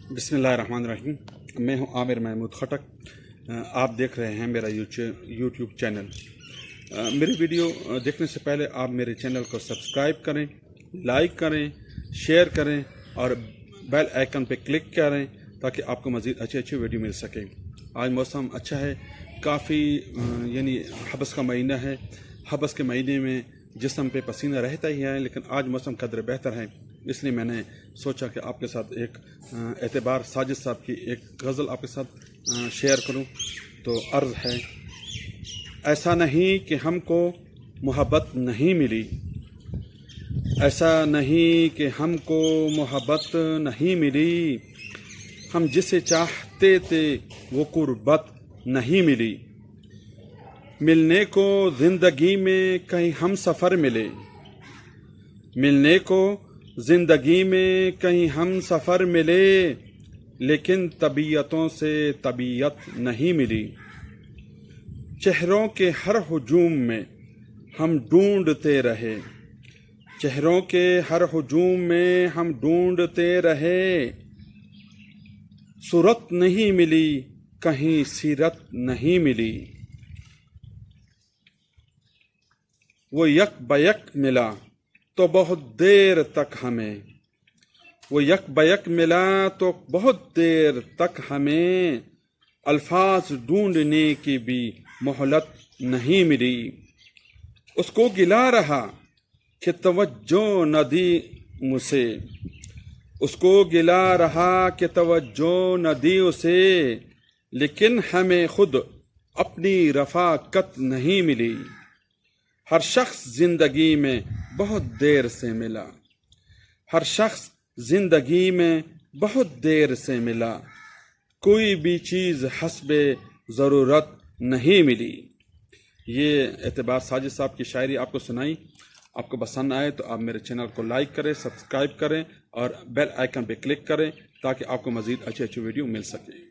बिस्मिल्लाहिर्रहमानिर्रहीम। मैं हूं आमिर महमूद खटक। आप देख रहे हैं मेरा यूट्यूब चैनल। मेरी वीडियो देखने से पहले आप मेरे चैनल को सब्सक्राइब करें, लाइक करें, शेयर करें और बेल आइकन पे क्लिक करें ताकि आपको मज़ीद अच्छी वीडियो मिल सके। आज मौसम अच्छा है, काफ़ी यानी हबस का महीना है। हबस के महीने में जिस्म पे पसीना रहता ही है, लेकिन आज मौसम कदर बेहतर है, इसलिए मैंने सोचा कि आपके साथ एक एतबार साजिद साहब की एक गज़ल आपके साथ शेयर करूं। तो अर्ज़ है, ऐसा नहीं कि हमको मोहब्बत नहीं मिली, ऐसा नहीं कि हमको मोहब्बत नहीं मिली, हम जिसे चाहते थे वो कुर्बत नहीं मिली। मिलने को ज़िंदगी में कहीं हम सफ़र मिले, मिलने को ज़िंदगी में कहीं हम सफ़र मिले, लेकिन तबीयतों से तबीयत नहीं मिली। चेहरों के हर हुजूम में हम ढूंढते रहे, चेहरों के हर हुजूम में हम ढूंढते रहे, सूरत नहीं मिली कहीं सीरत नहीं मिली। वो यक बयक मिला तो बहुत देर तक हमें, वो यक बयक मिला तो बहुत देर तक हमें, अल्फाज ढूंढने की भी मोहलत नहीं मिली। उसको गिला रहा कि तवज्जो न दी मुझसे, उसको गिला रहा कि तवज्जो न दी उसे, लेकिन हमें खुद अपनी रफ़ाकत नहीं मिली। हर शख्स जिंदगी में बहुत देर से मिला, हर शख्स जिंदगी में बहुत देर से मिला, कोई भी चीज़ हस्बे ज़रूरत नहीं मिली। ये एतबार साजिद साहब की शायरी आपको सुनाई। आपको पसंद आए तो आप मेरे चैनल को लाइक करें, सब्सक्राइब करें और बेल आइकन पे क्लिक करें ताकि आपको मज़ीद अच्छी वीडियो मिल सके।